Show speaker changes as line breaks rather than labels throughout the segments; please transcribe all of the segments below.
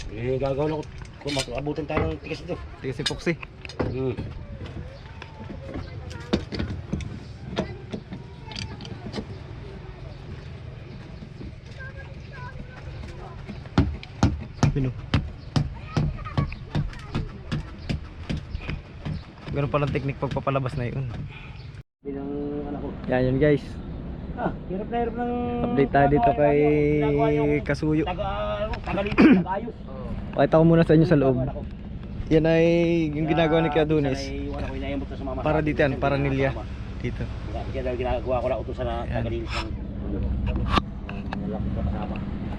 Gagawin ako kung abutin tayo ng tigas ito.
Tigas epoxy. Pino. Ganun palang technique pagpapalabas na yun.
Bilang anak ko.
Yan yun guys.
Hirap na hirap ng...
Update tayo dito kay Kasuyo.
Taga-ayos.
Pakita ko muna sa inyo sa loob. Yan ay yung ginagawa ni Kadunis. Para dito yan, para nilya. Dito.
Kaya ginagawa ko na utusan na taga-linis ng...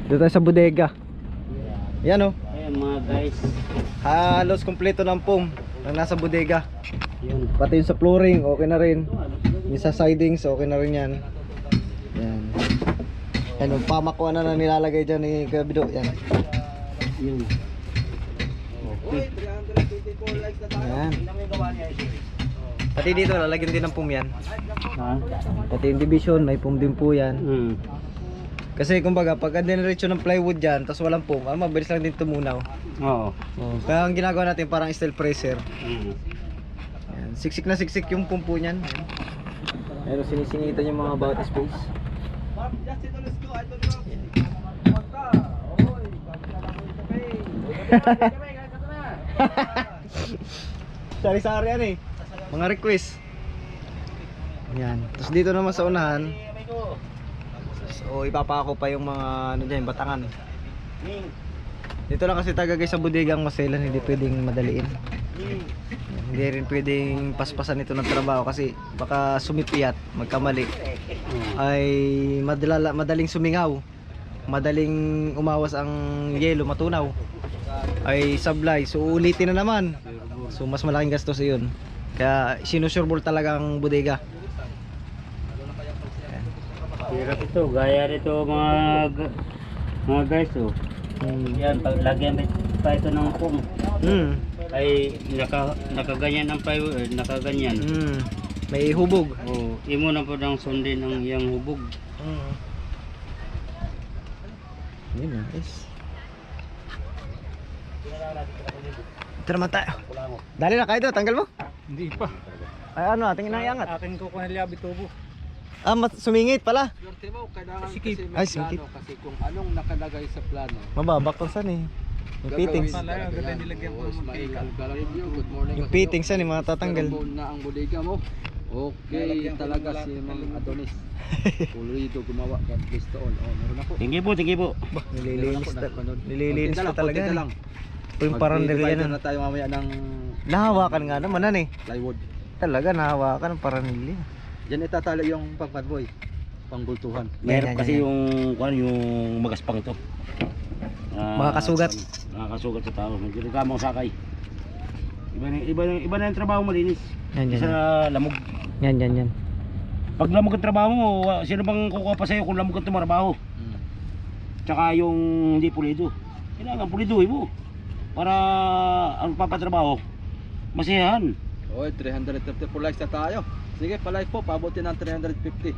Dito tayo sa bodega. Yan o.
Ayan mga guys.
Halos kompleto ng foam na nasa bodega.
Yun.
Pati yung sa flooring, okay na rin. Yung sa sidings, okay na rin yan. Yan. Yan yung pamakuan na nilalagay dyan ni Kabido. Yan.
Yun. Okay.
Yan. Pati dito, lalagyan din ng foam yan. Pati yung division, may foam din po yan. Kasi kumbaga, pagka diniretso ng plywood dyan, tapos walang foam, mabilis lang din tumunaw.
Oo.
Kaya ang ginagawa natin parang steel pressure. Yan. Siksik na siksik yung foam po niyan. Pero sinisingitan yung mga bawat space. Sari-sari yan eh. Mga request. Yan. Tapos dito naman sa unahan, so ipapako pa yung mga ano dyan, batangan. Dito lang kasi tagagay sa bodegang maselan, hindi pwedeng madaliin. Yan. Hindi rin pwedeng paspasan ito ng trabaho kasi baka sumipiyat, magkamali, ay madaling sumingaw, madaling umawas ang yelo, matunaw, ay sablay, so ulitin na naman, so mas malaking gastos yun. Kaya sinusureball talaga ang bodega.
Hirap ito, gaya nito mga guys oh. Yan, pag lagyan pa ito ng foam ay nakaganyan ang plywood, nakaganyan.
May hubog.
Oh, imo na po ng sundin ang iyang hubog.
Yun na, guys. Ito naman tayo. Dali na kayo doon, tanggal mo?
Hindi pa.
Ay ano, ating inaiangat.
Akin ko kung naliabi tubo.
Sumingit pala.
Swerte mo, kailangan
Sikip.
kasi
Ay,
may
sikip.
plano kasi kung anong nakalagay sa plano.
Mababakton san eh. Yung fittings.
Pala, ang ganda nilagyan ko ng
Ismail
mantika.
Algalanyo, good morning.
Yung fittings san eh, mga tatanggal.
Pero na ang bodega mo. Okay, talaga si Mang Adonis. Pulido gumawa. God bless to all. Oh, meron ako.
Tinggi po, tinggi po.
Nililinis na talaga.
Konti na lang.
Ito yung parang
Mag-divide
nililinis.
na tayo mamaya ng
Nahawakan nga naman nan eh.
plywood.
Talaga nahawakan ang parang nili.
Diyan itatali yung pangpadboy. Pangbultuhan.
Mahirap
Yan,
kasi
yan.
yung magaspang ito.
Mga kasugat.
Mga kasugat sa tao. Medyo kamang sakay. Iba na yung trabaho mo, linis.
Yan, yan,
Isa
yan.
lamog.
Yan.
Pag lamog ang trabaho mo, sino bang kukuha pa sa'yo kung lamog ang trabaho? Tsaka yung hindi pulido. Kailangan puliduhin mo. Para ang papatrabaho, masiyahan.
Oy, 354 likes na tayo. Sige, pa-like po, pabutin ng 350.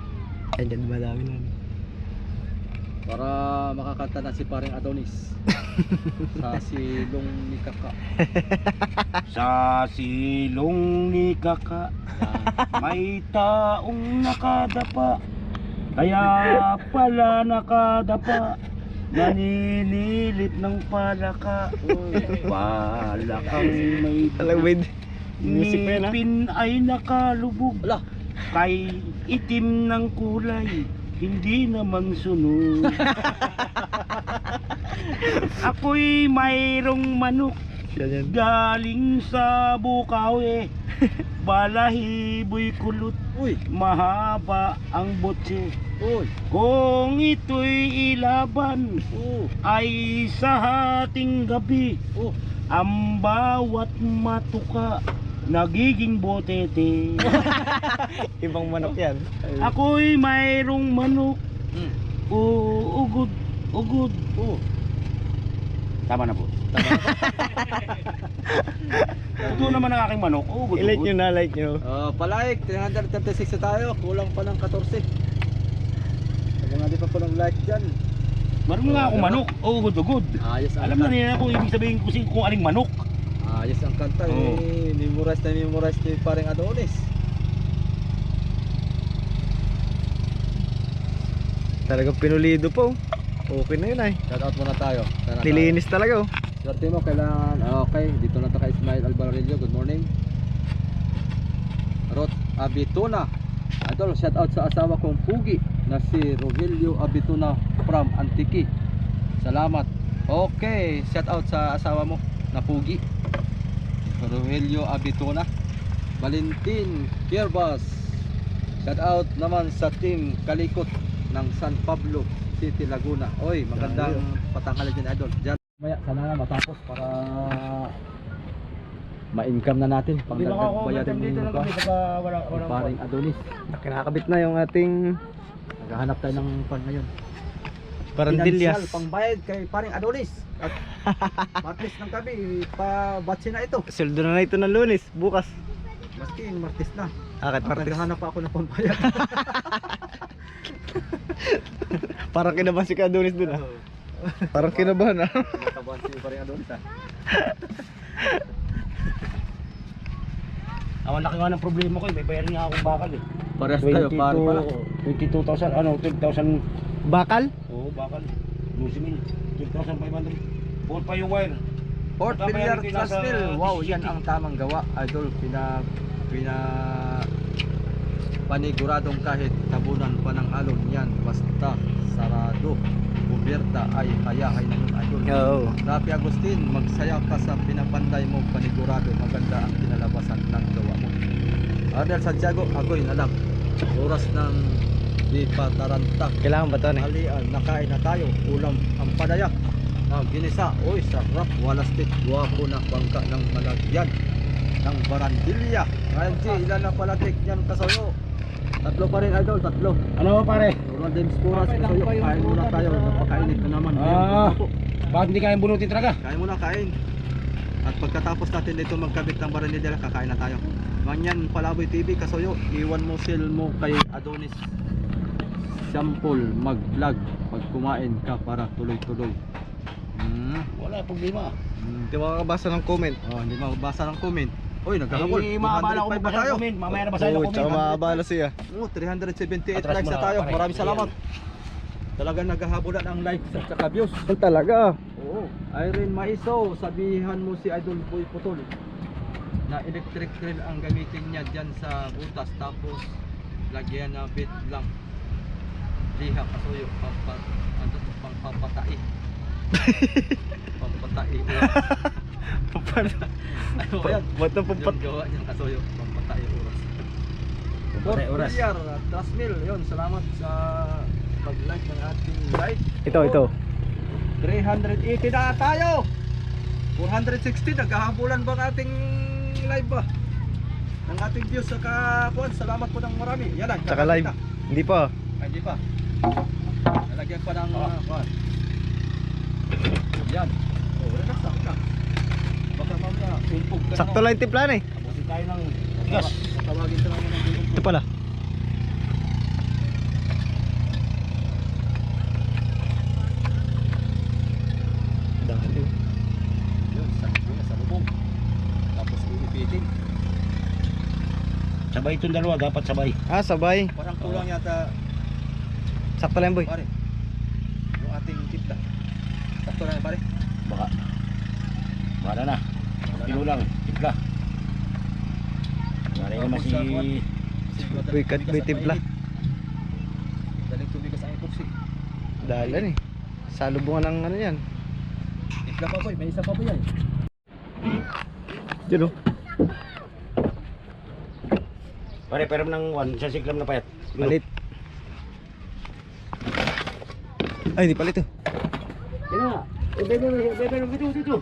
Yan, yan, madami na.
Para makakanta na si paring Adonis. Sa silong ni Kaka.
Sa silong ni Kaka, may taong nakadapa. Kaya pala nakadapa, nanililip ng palaka. Palakang may
Talawid. Music pa yan ha.
ngipin ay nakalubog. Kay itim ng kulay, hindi naman sunod. Ako'y mayroong manok
Yan.
galing sa Bukawi. Balahiboy kulot,
Uy,
mahaba ang botse.
uy.
Kung ito'y ilaban, ay sa hating gabi, ang bawat matuka nagiging botete.
Ibang manok yan.
Ako'y mayroong manok, ugod. Tama na po. Ito naman ang aking manok, ugod.
I-like nyo na, like nyo.
Pa-like, 336 na tayo. Kulang pa ng 14. Sabi nga di pa po ng like dyan.
Marunong nga ako manok. Oo, good.
Ayos ang
Alam na nila kung ibig sabihin kung aling manok.
Ayos ang kanta.
Oo.
Memorize ni paring Adonis.
Talagang pinulido po. Okay na yun ay.
Shout out muna tayo.
Nilinis talaga oh.
Swerte mo kailangan. Okay, dito na tayo kay Ismail Alvarello. Good morning. Rot Abituna. Idol, shout out sa asawa kong pugi na si Rogelio Abituna from Antique. Salamat. Okay, shout out sa asawa mo na pugi. Rogelio Abituna. Valentin Kierbas. Shout out naman sa team Kalikot ng San Pablo City, Laguna. Oy, magandang patanghalan din, idol. Diyan. Maya, sana na matapos para ma-income na natin pang
Hindi
dagdag
ako
bayarin
dito lang kami baka walang
paring Adonis.
Kinakabit na yung ating
Naghahanap tayo ng pan ngayon.
parandilyas.
Financial pangbayad kay paring Adonis. At Martes ng gabi, pa-batch na ito.
Sweldo na ito ng Lunes, bukas.
Maski Martes na.
Akit
At
Martes.
naghahanap pa ako ng pambayad.
Parang kinabahan si Adonis dun ah. Parang kinabahan ah.
Nakabahan si paring Adonis ah.
Ang laki nga ng problema ko, may bayarin nga akong bakal eh.
Parehas tayo, pare pala.
22,000, 12,000.
Bakal?
Oo, bakal. Lusimin. 12,500. Buwan pa yung wire.
Fort
Magbabayad
Villar
din nasa
Transmill. Wow,
17.
yan ang tamang gawa, idol. Paniguradong kahit tabunan pa ng alon yan, basta sarado. Kuberta ay hayahay na yun, idol.
Oo.
Rafi Agustin, magsaya ka sa pinapanday mo, panigurado. Maganda ang kinalabasan ng gawa mo. Arnel Santiago, agoy na lang. Oras ng di pa taranta.
Kailangan ba ito eh?
Alian, nakain na tayo. Ulam ang padaya. Ginisa, oy sarap. Walastik, guwapo na bangka ng malagyan ng barandilya. Ryan G, ilan na palatik yan kasayo? Tatlo pa rin, idol, tatlo.
Ano ba pare?
Roland James Puras kasayo. Kain muna tayo. Napakainit na naman.
Bakit hindi kayang bunutin talaga?
Kain muna, kain. At pagkatapos natin dito magkabit ng barandilya, kakain na tayo. Ganyan, Palaboy TV, kasayo. Iwan mo sale mo kay Adonis Sample mag-vlog pag kumain ka para tuloy-tuloy.
Wala problema.
Hindi makakabasa ng comment.
Hindi mabasa ng comment. Uy, naghahabol.
Ay, maabala ko
205 pa
magbasa ng
tayo.
comment. Mamaya na basahin
Oo,
ang
tsaka
comment.
maabala siya.
378
Atras
likes
mo
na
na,
tayo.
pare.
Maraming salamat. Talagang naghahabulan ang likes at saka views.
Talaga.
Oo. Irene Maiso, sabihan mo si Idol Boy Putol na electric drill ang gamitin niya dyan sa butas, tapos lagyan na bit lang. Liha kasuyo, pampatai. Pampatai. Ano ba yan?
Ba't na pampat?
Yung gawa niyang kasuyo, pampatai oras.
Pampatai oras.
Villar, Trasmil, yun, salamat sa pag-like ng ating live.
Ito.
380 na tayo. 460, naghahabulan ba ang ating live ba? Ang ating views sa kakuan, salamat po ng marami. Yan lang.
Tsaka live. Hindi pa.
Ay, hindi pa. Nalagyan pa ng kuan. Yan. Oh, relax na. Baka mamaya, ulpog ka
Sakto
naman.
lang yung timpla na eh.
Tapusin tayo ng gas.
Tawagin ka naman ng ulpog.
Ito pala. Dali.
Yun, sa lubong. Tapos iipitin.
Sabay itong dalawa, dapat sabay.
Ah, sabay.
Parang kulang yata,
Sakto lang boy.
pare. Yung ating tipla. Sakto na yan, pare.
Baka. Wala na. Kilo lang. Tipla. Wala naman si...
Uy, kat may timpla.
Daling tubigas ang epoxy.
Dalan eh. Salubungan ng ano yan.
Timpla pa boy, may isa pa po yan.
Diyan oh.
Pare, pero ng 1, sa siklam na payat.
Palit. Ay, hindi palit oh.
Yan na. Bebe, dito.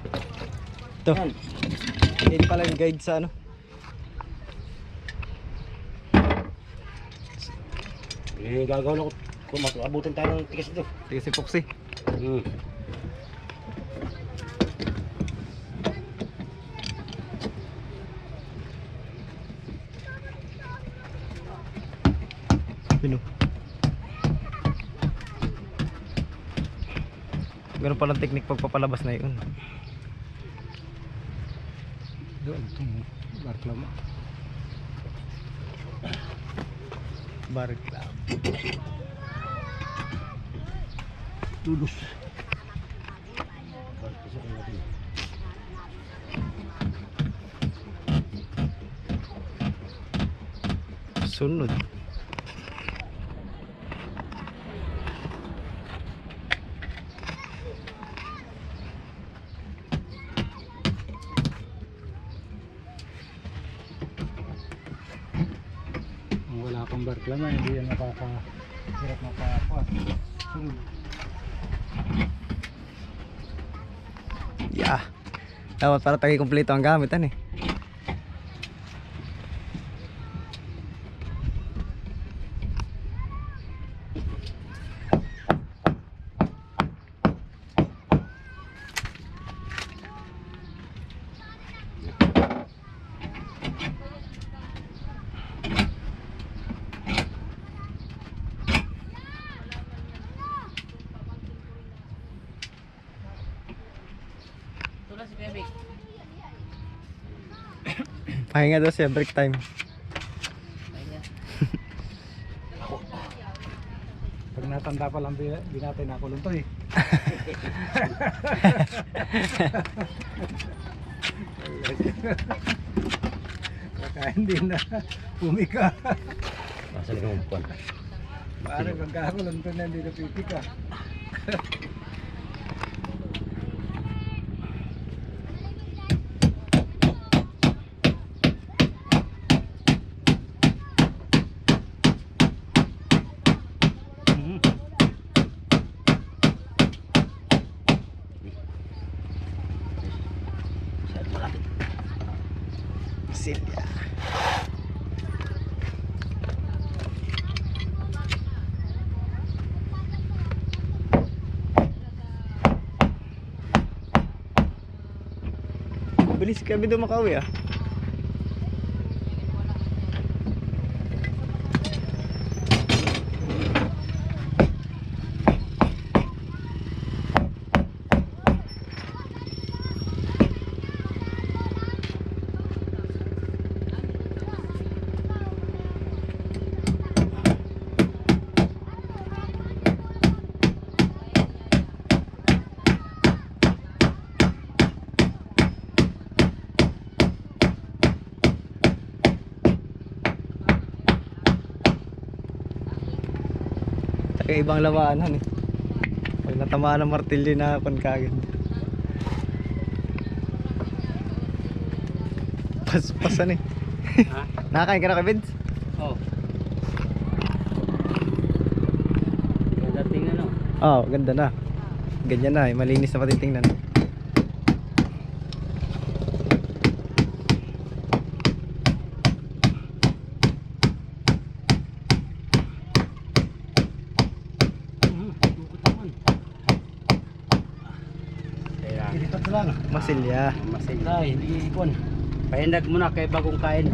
Ito.
Yan.
Hindi pala yung guide sa ano.
Gagawin ako kung makabutan tayo ng tigas ito.
Tigas epoxy. Yun oh. Ganun palang technique pagpapalabas na yun.
Doon, itong barklama.
Barklap.
Tulos.
Sunod.
Kung wala kang barklama, hindi yan hirap makakuha. Sunod.
Yeah. Dapat para tagi kumpleto ang gamit eh. Pahinga daw siya, break time.
Pag natanda pa lang, di natin nakulong to eh. Kakain din na pumika.
Nasa likang upuan.
Parang pagkakulong to na hindi na pipika.
Silya. Bilis kami doon makauwi ah. Kaya ibang labanan eh. Pag natamaan ng martilyo na kagad. Paspasan eh.
Ha?
Nakakain ka na kay Vince?
Oo. Ganda tingnan no?
Oo, ganda na. Ganyan na eh, malinis na patitingnan.
Ilipat lang.
Masilya.
Ay, hindi ipon. Pahindag muna kay bagong kain.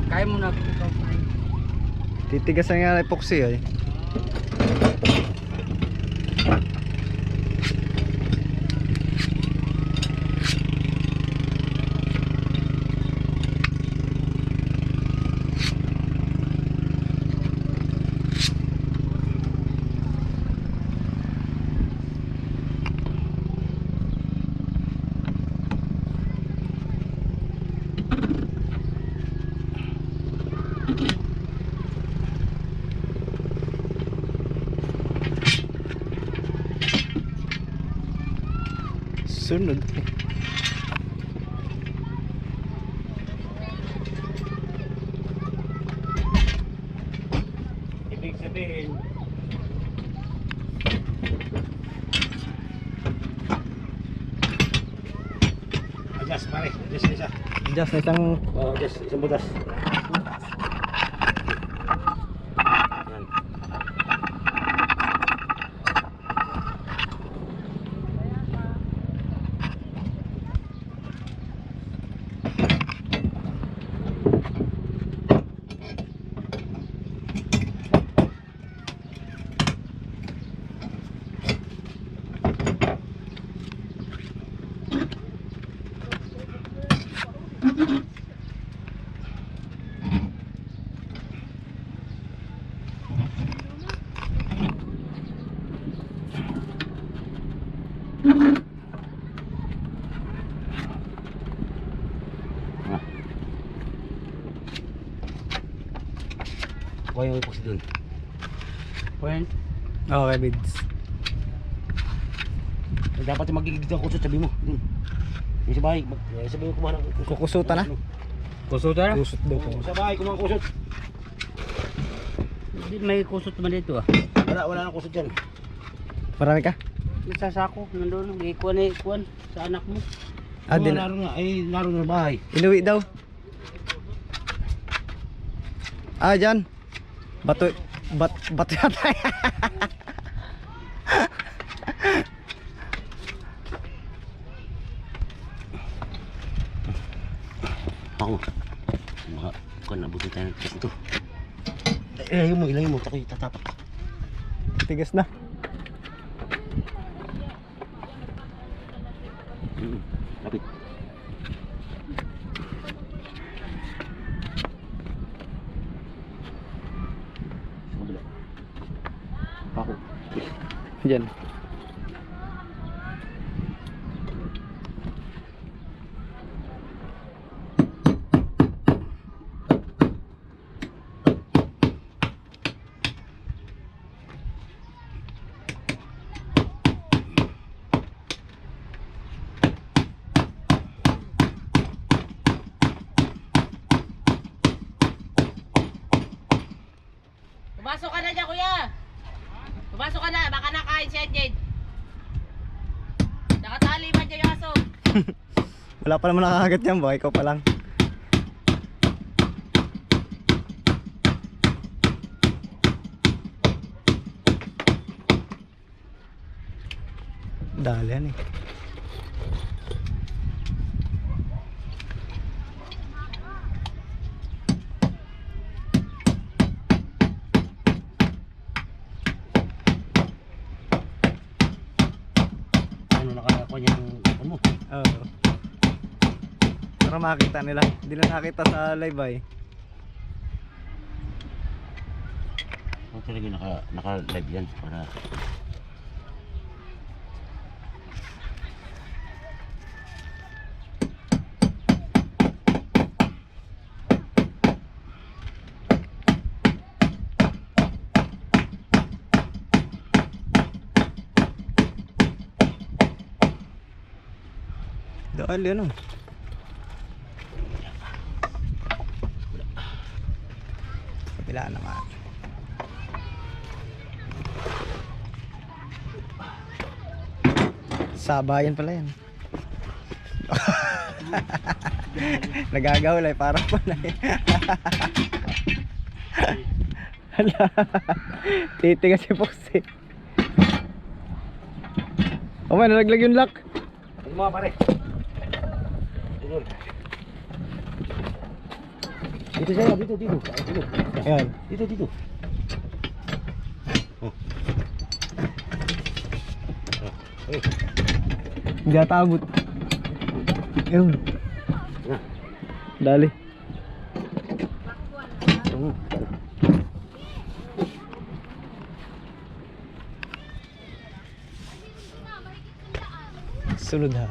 Kain muna.
Titigasan nga na epoxy eh. Sunod.
Ibig sabihin, adjust pare, adjust isa.
Just na isang
Oh, adjust, isang butas. Yan. Kuha yung epoxy dun.
Point.
Okay, Bids.
Dapat yung magigigit ang kusot, sabi mo. Dun. Yung sa bahay, sabi mo kumahan ng kusot.
Kukusutan na?
Kusutan?
Kusot daw po.
Sa bahay, kumahan ng kusot.
May kusot naman dito ah.
Wala nang kusot dyan.
Marami ka?
Sasako, nandun, may kuwan sa anak mo.
Ah, din.
Naroon nga, ay naroon na bahay.
Inuwi daw. Ah, dyan. Bato yata.
Ako. Bukan nabutin tayo ng test ito. Ilayin mo. Takoy, tatapak.
Tigas na.
Lapit. Sa kabila. Ako.
Dyan.
Pumasok ka na dyan, kuya. Pumasok ka na, baka nakain siya dyan. Nakatali ba dyan yung aso?
Wala pa naman nakakagat yan, baka ikaw pa lang. Dali yan eh.
Ano nakakuha niya yung kapon mo?
Oo. Para makita nila. Hindi na nakita sa live ay.
Ako talaga naka-live yan para
Dali ano. Kabila naman. Sabayan pala yan. Nagagawal ay parang panay. Hala. Titigas si Foxy. Oh man, nalaglag yung lock.
Ano mga pare? Dito sa'yo, dito.
Ayan.
Dito. Oh. Hey.
Hindi ata abot. Ayun. Dali. Sunod ha.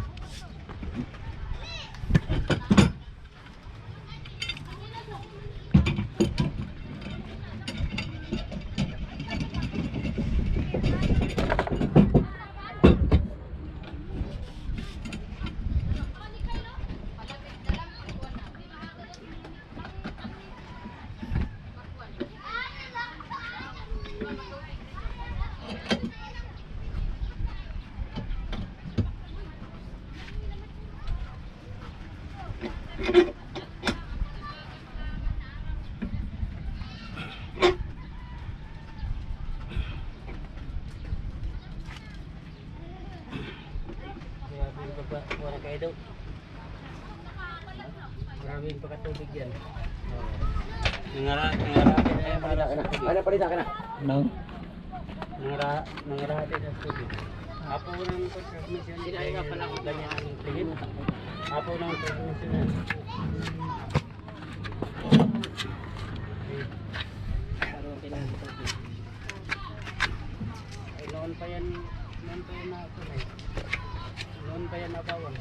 Wala kayo daw. Maraming pagkatubig yan. Nangarahati
Palita ka na.
No?
Nangarahati ng tubig. Apo ng transmission.
Sinabi nga pala kung ganyan ang tingin.
Apo ng transmission.
Parang pinag-ito.
Ay, noon pa yan na ako na eh. Noon pa yan nabawal.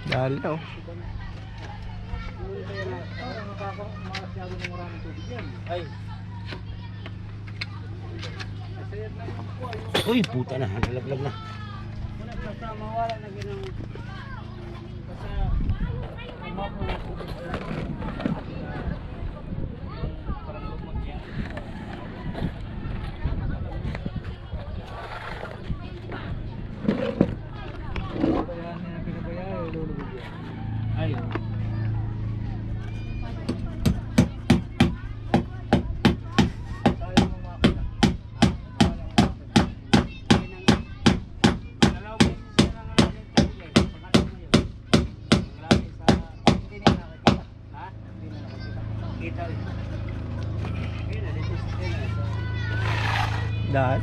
Dahil na oh.
Noon pa yan na. Masyado ng maraming tubig yan.
Ay,
Masayad na yung kuha.
Uy, puta na, nalaglag na.
Wala basta mawala na ginang. Basta umapo na tubig. Parang lumot yan. Pinabayaan niya, pinabayaan, lulubog yan.
Ay,
Tayo mga makina.
Dahil.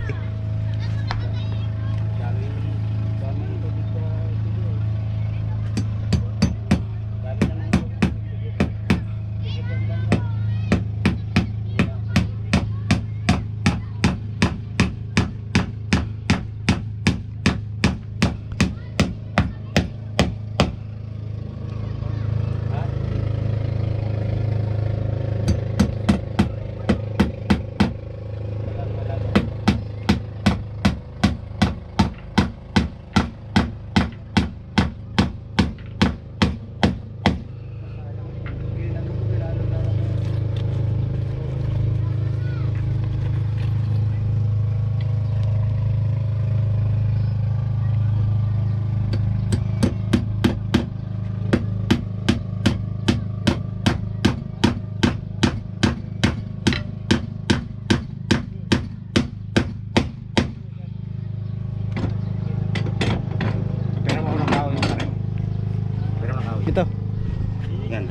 pero ako ng kahoy pa rin. Pero ng kahoy.
Ito.
Yan.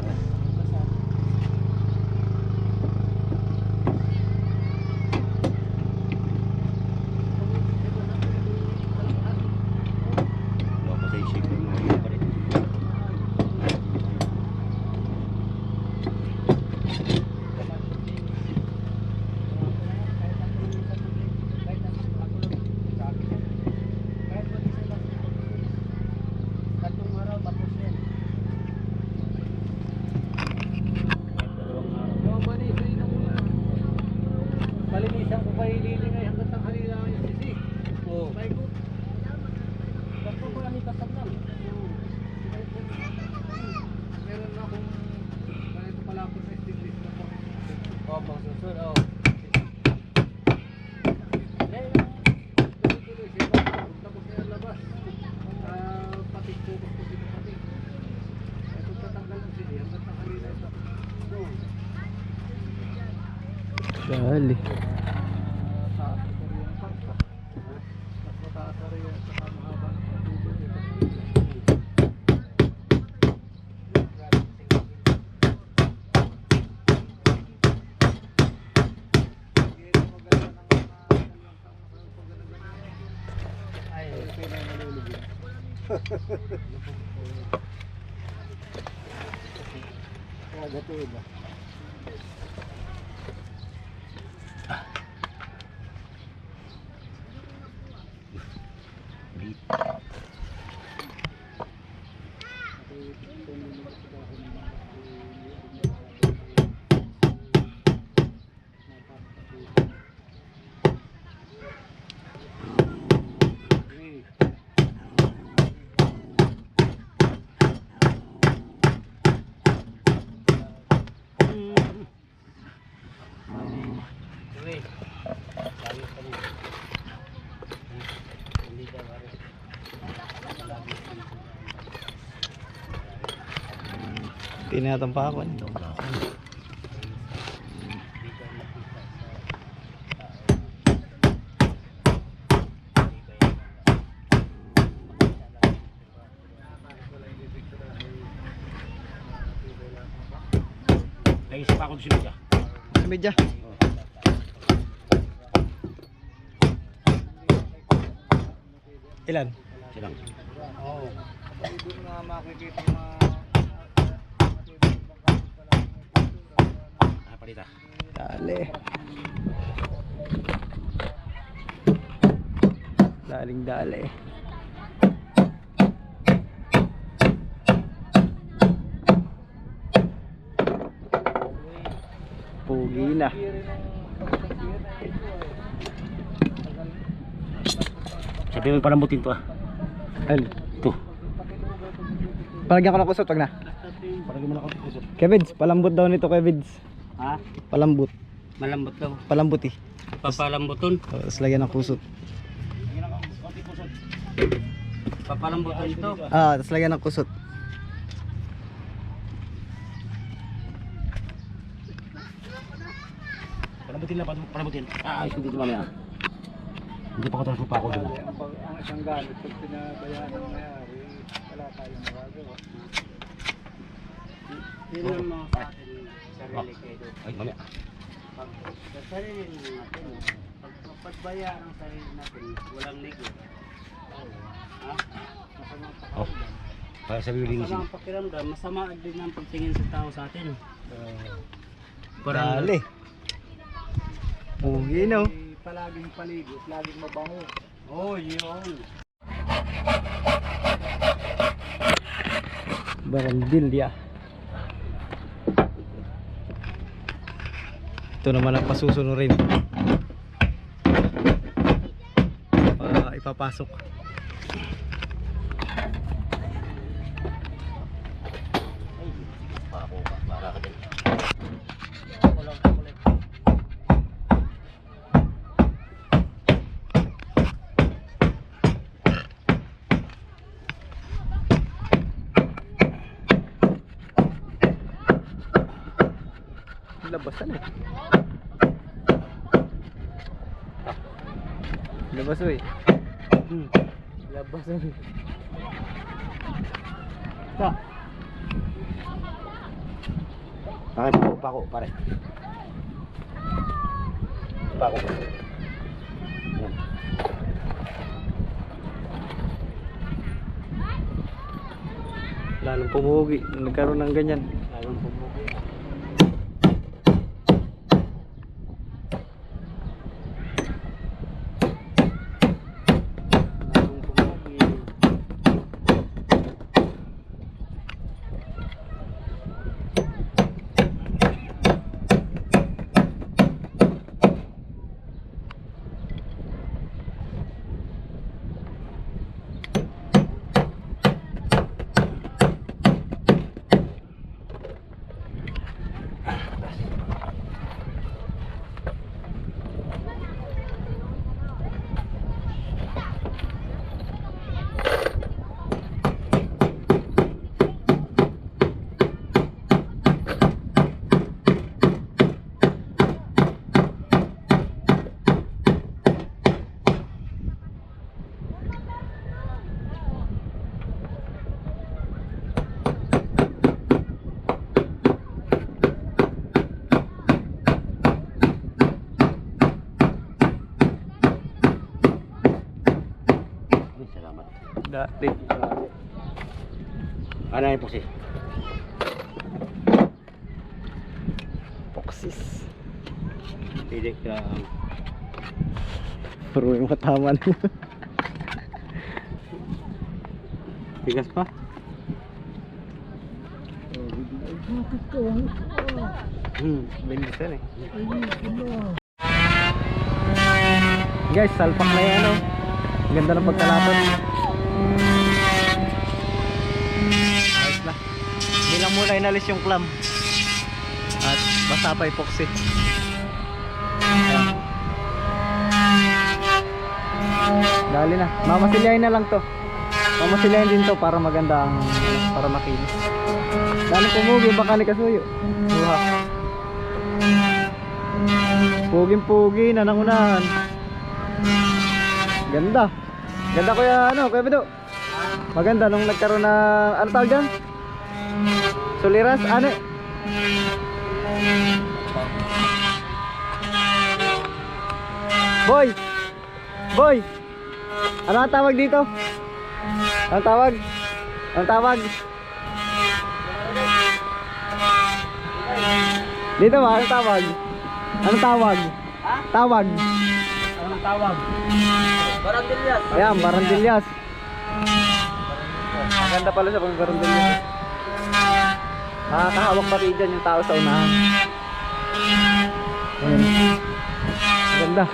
Wala sa isip ko mga yun pa rin.
Palinisan ko pa ililingay hanggang tanghali lang yung sisi. Oo. Bago. Bago ko lang itasag lang. Meron na akong ganito pala ako sa established na po. Oo, magsusunod. Oo. Tuloy-tuloy siya. Tapos na yung labas. Patik-tutok ko sila patik. Ito tatanggal ng sisi hanggang tanghali lang ito. Oo.
Dahil. Tinatang pa ako.
Nag-isip ako sa media.
Sa media. Ilan?
Silang.
Oo.
Hindi mo na makikita yung mga...
Palita.
Dali. Daling dali. Pugi na.
Sabi mo palambutin to ah.
Al.
Ito.
Palagyan ko ng kusot, wag na.
Palagyan mo na konti kusot.
Kevids, palambot daw nito, Kevids.
Ha?
Palambot.
Malambot daw.
Palambot eh.
Papalambuton.
Tapos lagyan ng kusot.
Lagyan na konti kusot.
Papalambuton ito.
Ah, tapos lagyan ng kusot.
Palambutin lang, palambutin. Ah, ayos ko dito mamaya. Hindi pa ko transfer pa ako doon.
Ang isang gamit, pag pinabayaan ng mayari, wala tayong magagawa.
Yun ang mga sa atin sarili kayo.
Ay, mamaya.
Pag sa sarili natin, pagbayaran ng sarili natin, walang nego. Ha? Masama ang
Oh.
pakiramdam.
Para sa biling
Masama ang pakiramdam, masama din ang pagtingin sa tao sa atin. Parang
Dali. Pugi no.
palaging paligo, laging mabango. Oh, yun.
Barandilya. Ito naman ang pasusunurin. Para ipapasok.
Para ka din.
Labasan eh. Labas eh. Labasan eh. Ta.
Pako, pare. Pako. Yan.
Lalong pumugi. Nagkaroon ng ganyan.
Lalong pumugi. Lalong pumugi.
Ay, salamat.
Dati.
Ano yung pusi?
Poksis.
Pilik lang.
Pero yung mataman.
Tigas pa?
Bilisan eh. Guys, salpak na yan oh. Ganda ng pagkalapot. Ayos na. Hindi lang muna inalis yung clam. At basta pa epoxy. Ayan. Dali na. Mamasilyahin na lang to. Mamasilyahin din to para maganda ang para makinis. Dali pumugi baka ni kasuyo. Uha. Puging-pugi na nangunahan. Ganda. Ganda kuya ano, kuya Bido. Maganda nung nagkaroon ng ano tawag dyan? Suliras, ano? Boy! Boy! Ano ang tawag dito? Ang tawag? Ang tawag? Dito ba? Anong tawag? Anong tawag? Tawag?
Anong tawag?
Barandillas.
Ayan, barandillas. Ang ganda pala sa pang barandillas. Nakakahawak pati dyan yung tao sa unahan. Ayan. Ang ganda.